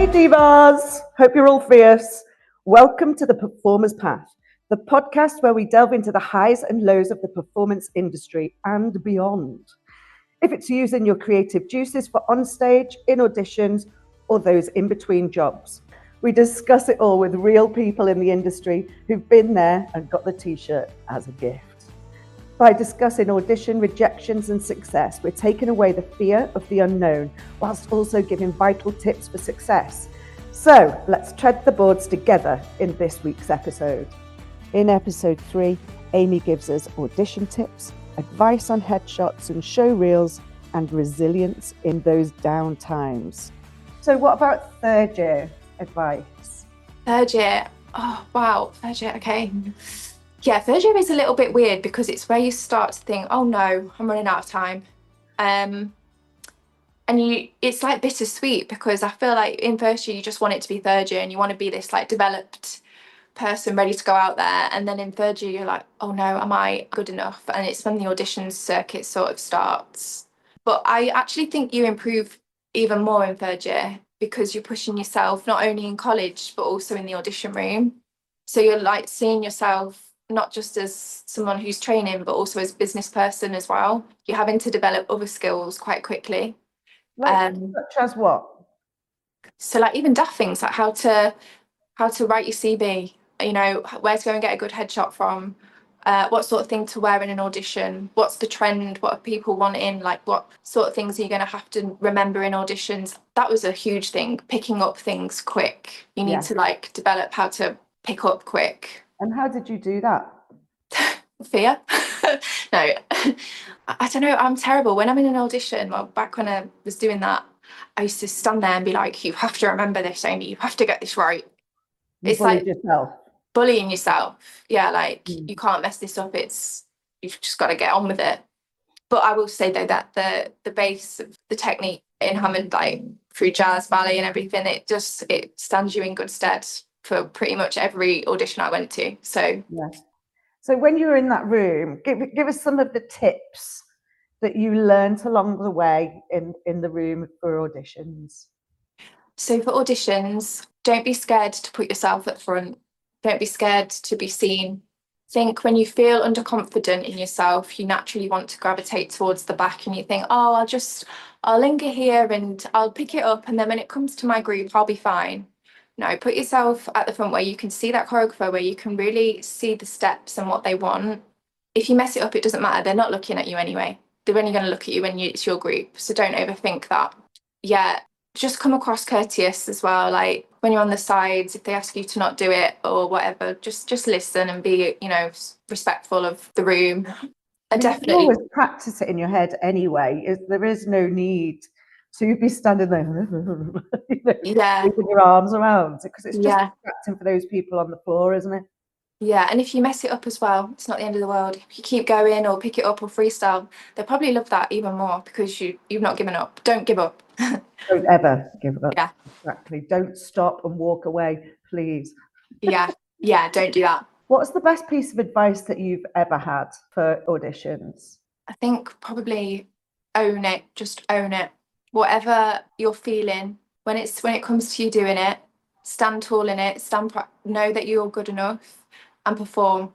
Hey divas, hope you're all fierce. Welcome to the Performer's Path, the podcast where we delve into the highs and lows of the performance industry and beyond. If it's using your creative juices for onstage, in auditions, or those in between jobs, we discuss it all with real people in the industry who've been there and got the t-shirt as a gift. By discussing audition rejections and success, we're taking away the fear of the unknown, whilst also giving vital tips for success. So let's tread the boards together in this week's episode. In episode 3, Amy gives us audition tips, advice on headshots and show reels, and resilience in those down times. So what about third year advice? Third year, oh wow, third year, okay. Yeah, third year is a little bit weird because it's where you start to think, oh no, I'm running out of time. It's like bittersweet because I feel like in first year you just want it to be third year and you want to be this like developed person ready to go out there. And then in third year you're like, oh no, am I good enough? And it's when the audition circuit sort of starts. But I actually think you improve even more in third year because you're pushing yourself not only in college but also in the audition room. So you're like seeing yourself not just as someone who's training, but also as a business person as well. You're having to develop other skills quite quickly. Such as what? So like even daft things like how to write your CV, you know, where to go and get a good headshot from, what sort of thing to wear in an audition, what's the trend, what are people wanting, like what sort of things are you going to have to remember in auditions. That was a huge thing, picking up things quick. You need to like develop how to pick up quick. And how did you do that? Fear. No, I don't know. I'm terrible. When I'm in an audition, well, back when I was doing that, I used to stand there and be like, you have to remember this, Amy. You have to get this right. It's like yourself. Bullying yourself. Yeah, like you can't mess this up. You've just got to get on with it. But I will say though that the base of the technique in Hammond, like through jazz, ballet and everything, it stands you in good stead for pretty much every audition I went to. So yes. So when you were in that room, give us some of the tips that you learned along the way in the room for auditions. So for auditions, don't be scared to put yourself at front. Don't be scared to be seen. Think when you feel underconfident in yourself, you naturally want to gravitate towards the back and you think, oh, I'll linger here and I'll pick it up. And then when it comes to my group, I'll be fine. No, put yourself at the front where you can see that choreographer, where you can really see the steps and what they want. If you mess it up, it doesn't matter. They're not looking at you anyway. They're only going to look at you when it's your group. So don't overthink that. Yeah, just come across courteous as well. Like when you're on the sides, if they ask you to not do it or whatever, just listen and be, you know, respectful of the room. You can always practice it in your head anyway. There is no need to be standing there, moving your arms around, because it's just distracting for those people on the floor, isn't it? Yeah, and if you mess it up as well, it's not the end of the world. If you keep going or pick it up or freestyle, they'll probably love that even more because you've not given up. Don't give up. Don't ever give up. Yeah. Exactly. Don't stop and walk away, please. Yeah, don't do that. What's the best piece of advice that you've ever had for auditions? I think probably own it. Just own it. Whatever you're feeling, when it comes to you doing it, stand tall in it, know that you're good enough and perform.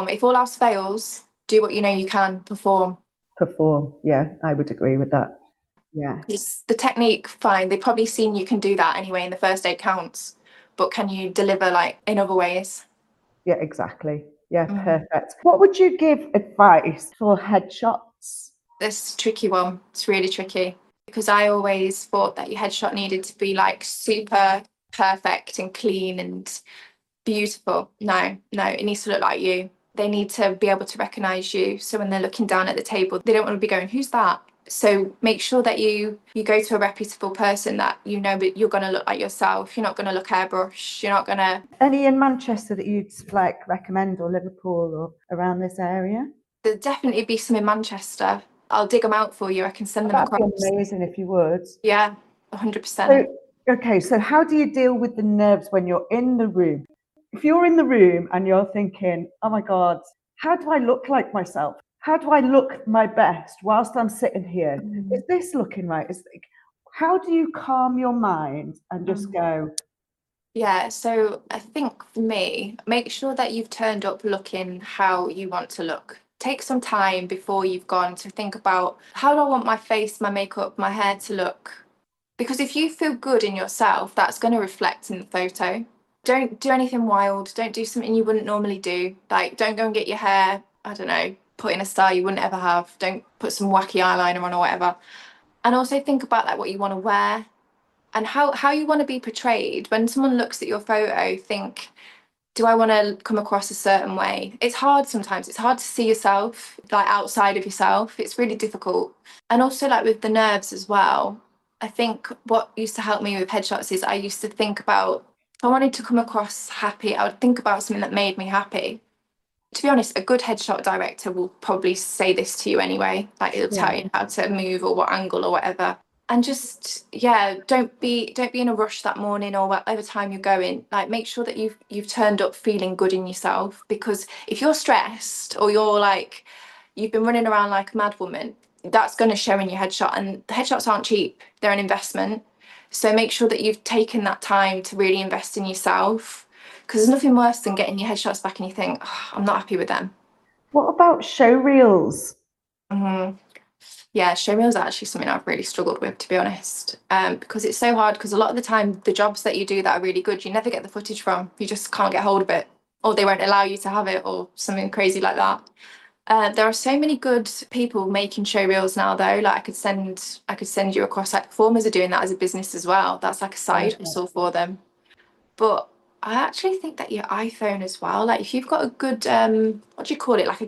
If all else fails, do what you know you can, perform. Yeah, I would agree with that. Yeah. It's the technique, fine. They've probably seen you can do that anyway in the first 8 counts, but can you deliver like in other ways? Yeah, exactly. Yeah, perfect. What would you give advice for headshots? This tricky one. It's really tricky because I always thought that your headshot needed to be like super perfect and clean and beautiful. No, it needs to look like you. They need to be able to recognize you. So when they're looking down at the table, they don't want to be going, who's that? So make sure that you go to a reputable person that you know that you're going to look like yourself. You're not going to look airbrush. You're not going to... Any in Manchester that you'd like recommend, or Liverpool or around this area? There'll definitely be some in Manchester. I'll dig them out for you. I can send them across. That'd be amazing if you would. Yeah, 100%. So how do you deal with the nerves when you're in the room? If you're in the room and you're thinking, oh my God, how do I look like myself? How do I look my best whilst I'm sitting here? Is this looking right? How do you calm your mind and just go, Yeah, so I think for me, make sure that you've turned up looking how you want to look. Take some time before you've gone to think about, how do I want my face, my makeup, my hair to look? Because if you feel good in yourself, that's going to reflect in the photo. Don't do anything wild. Don't do something you wouldn't normally do. Like, don't go and get your hair, I don't know, put in a style you wouldn't ever have. Don't put some wacky eyeliner on or whatever. And also think about like what you want to wear and how you want to be portrayed. When someone looks at your photo, think, do I want to come across a certain way? It's hard sometimes. It's hard to see yourself like outside of yourself. It's really difficult. And also like with the nerves as well. I think what used to help me with headshots is I used to think about, if I wanted to come across happy, I would think about something that made me happy. To be honest, a good headshot director will probably say this to you anyway. Like it'll tell you how to move or what angle or whatever. And just, yeah, don't be in a rush that morning or whatever time you're going. Like make sure that you've turned up feeling good in yourself, because if you're stressed or you're like you've been running around like a mad woman, that's going to show in your headshot, and the headshots aren't cheap. They're an investment. So make sure that you've taken that time to really invest in yourself, because there's nothing worse than getting your headshots back and you think, oh, I'm not happy with them. what about show reels? Mm-hmm. Yeah, showreel is actually something I've really struggled with, to be honest, because it's so hard. Because a lot of the time, the jobs that you do that are really good, you never get the footage from. You just can't get hold of it, or they won't allow you to have it, or something crazy like that. There are so many good people making showreels now, though. Like I could send you across. Like performers are doing that as a business as well. That's like a side hustle for them. But I actually think that your iPhone as well. Like if you've got a good what do you call it? Like a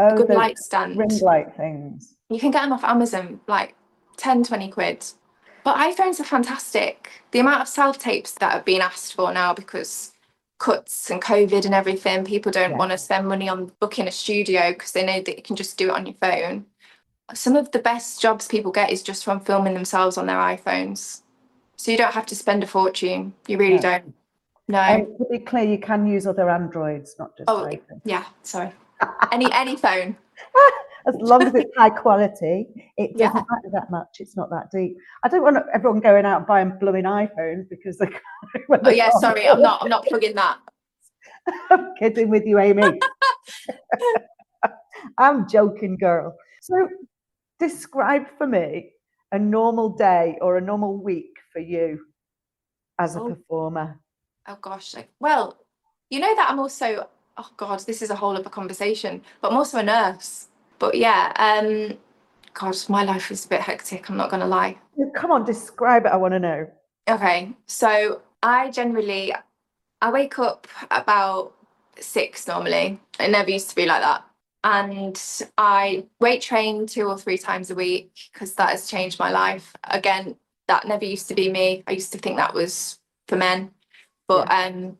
Oh, good the light ring stand. light things. You can get them off Amazon, like 10, 20 quid. But iPhones are fantastic. The amount of self-tapes that are being asked for now because cuts and COVID and everything, people don't Yeah. want to spend money on booking a studio because they know that you can just do it on your phone. Some of the best jobs people get is just from filming themselves on their iPhones. So you don't have to spend a fortune. You really No. don't. No. And to be clear, you can use other Androids, not just Oh, iPhone. yeah, sorry. Any phone. As long as it's high quality, it Yeah. doesn't matter that much. It's not that deep. I don't want everyone going out buying blooming iPhones because they when Oh they yeah, can't sorry, afford I'm not plugging that. I'm kidding with you, Amy. I'm joking, girl. So, describe for me a normal day or a normal week for you as a Oh, performer. oh gosh. Well, you know that I'm also, oh God, this is a whole other conversation, but I'm also a nurse. But yeah, God, my life is a bit hectic, I'm not gonna lie. Come on, describe it. I want to know. Okay, so I wake up about 6 normally. It never used to be like that. And I weight train 2 or 3 times a week because that has changed my life. Again, that never used to be me. I used to think that was for men. But Yeah,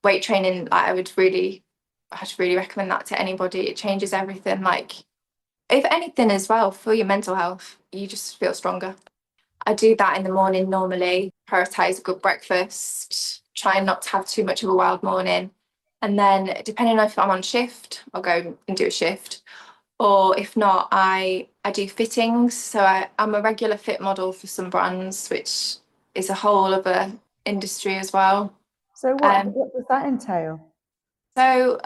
weight training, like, I'd really recommend that to anybody. It changes everything. Like, if anything as well, for your mental health, you just feel stronger. I do that in the morning normally, prioritize a good breakfast, try not to have too much of a wild morning. And then depending on if I'm on shift, I'll go and do a shift. Or if not, I do fittings. So I'm a regular fit model for some brands, which is a whole other industry as well. so Um, what does that entail? so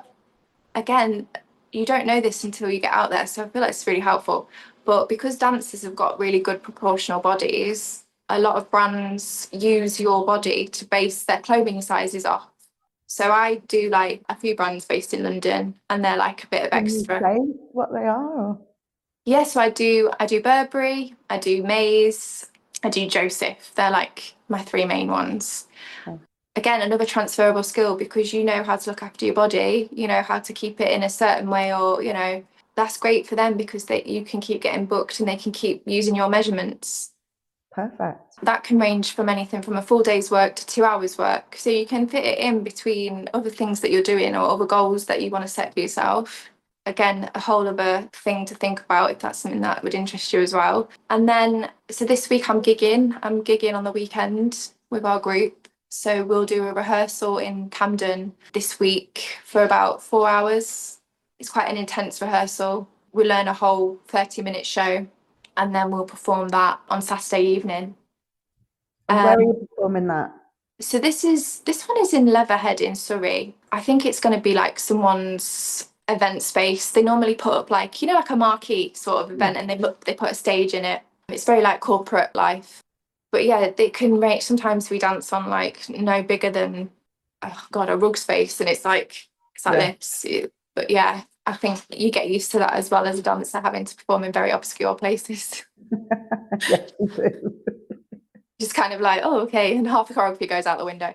again, you don't know this until you get out there. So I feel like it's really helpful. But because dancers have got really good proportional bodies, a lot of brands use your body to base their clothing sizes off. So I do like a few brands based in London, and they're like a bit of Can you extra. say what they are? Or? Yeah, so I do Burberry, I do Maze, I do Joseph. They're like my three main ones. Okay. Again, another transferable skill, because you know how to look after your body, you know how to keep it in a certain way, or that's great for them because you can keep getting booked and they can keep using your measurements. Perfect. That can range from anything from a full day's work to 2 hours work, so you can fit it in between other things that you're doing or other goals that you want to set for yourself. Again, a whole other thing to think about if that's something that would interest you as well. And then, so this week I'm gigging on the weekend with our group. So we'll do a rehearsal in Camden this week for about 4 hours. It's quite an intense rehearsal. We learn a whole 30-minute show. and then we'll perform that on Saturday evening. And where are you performing that? So this one is in Leatherhead in Surrey. I think it's going to be like someone's event space. They normally put up like, you know, like a marquee sort of event, and they put a stage in it. It's very like corporate life. But yeah, they can range. Sometimes we dance on like no bigger than, oh God, a rug space, and it's like this. But yeah, I think you get used to that as well as a dancer, having to perform in very obscure places. Yes, you do. Just kind of like, oh, okay, and half the choreography goes out the window.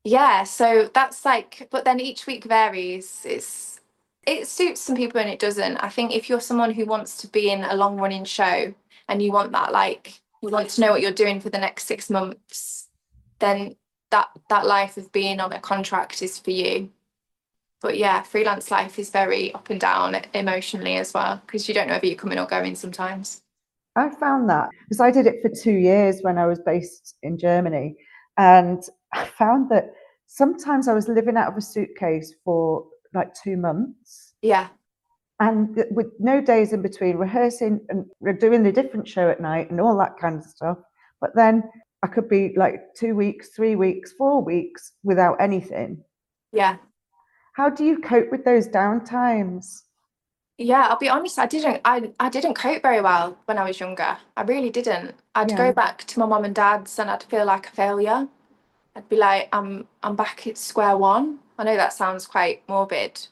Yeah, so that's like, but then each week varies. It suits some people and it doesn't. I think if you're someone who wants to be in a long running show and you want that, like, you want to know what you're doing for the next 6 months, then that life of being on a contract is for you. But yeah, freelance life is very up and down emotionally as well, because you don't know if you're coming or going sometimes. I found that because I did it for 2 years when I was based in Germany, and I found that sometimes I was living out of a suitcase for like 2 months. Yeah. And with no days in between, rehearsing and doing a different show at night and all that kind of stuff. But then I could be like 2 weeks, 3 weeks, 4 weeks without anything. Yeah. How do you cope with those downtimes? Yeah, I'll be honest, I didn't cope very well when I was younger. I really didn't. I'd go back to my mum and dad's and I'd feel like a failure. I'd be like, I'm back at square one. I know that sounds quite morbid,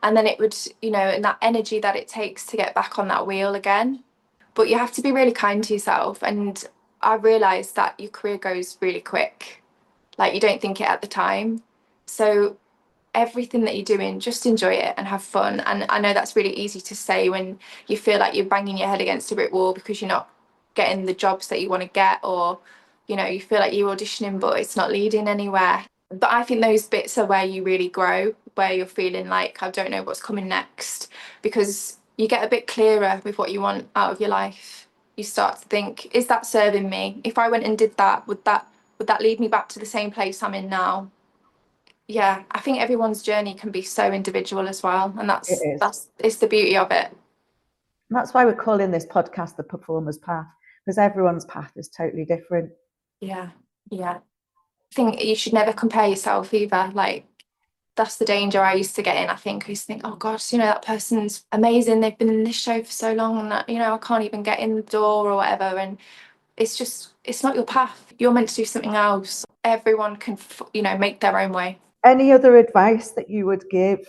and then it would, and that energy that it takes to get back on that wheel again. But you have to be really kind to yourself. And I realised that your career goes really quick. Like, you don't think it at the time. So everything that you're doing, just enjoy it and have fun. And I know that's really easy to say when you feel like you're banging your head against a brick wall because you're not getting the jobs that you want to get, or you feel like you're auditioning but it's not leading anywhere. But I think those bits are where you really grow, where you're feeling like, I don't know what's coming next, because you get a bit clearer with what you want out of your life. You start to think, is that serving me? If I went and did that, would that lead me back to the same place I'm in now? Yeah, I think everyone's journey can be so individual as well, and it's the beauty of it. And that's why we're calling this podcast The Performer's Path, because everyone's path is totally different. Yeah. I think you should never compare yourself either. Like, that's the danger I used to get in. I used to think, oh gosh, that person's amazing, they've been in this show for so long, and that, I can't even get in the door or whatever. And it's not your path. You're meant to do something else. Everyone can make their own way. Any other advice that you would give?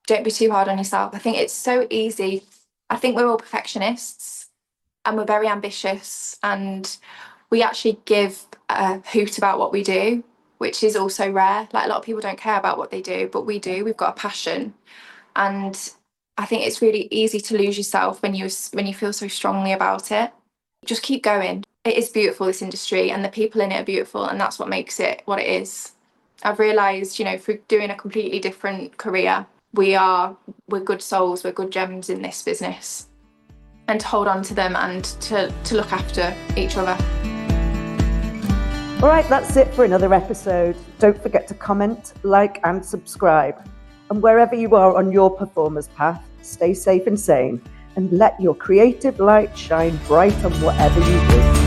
Don't be too hard on yourself. I think it's so easy. I think we're all perfectionists and we're very ambitious, and we actually give a hoot about what we do, which is also rare. Like, a lot of people don't care about what they do, but we do. We've got a passion. And I think it's really easy to lose yourself when you feel so strongly about it. Just keep going. It is beautiful, this industry, and the people in it are beautiful, and that's what makes it what it is. I've realised, for doing a completely different career, we're good souls, we're good gems in this business, and to hold on to them and to look after each other. All right, that's it for another episode. Don't forget to comment, like and subscribe. And wherever you are on your performer's path, stay safe and sane, and let your creative light shine bright on whatever you do.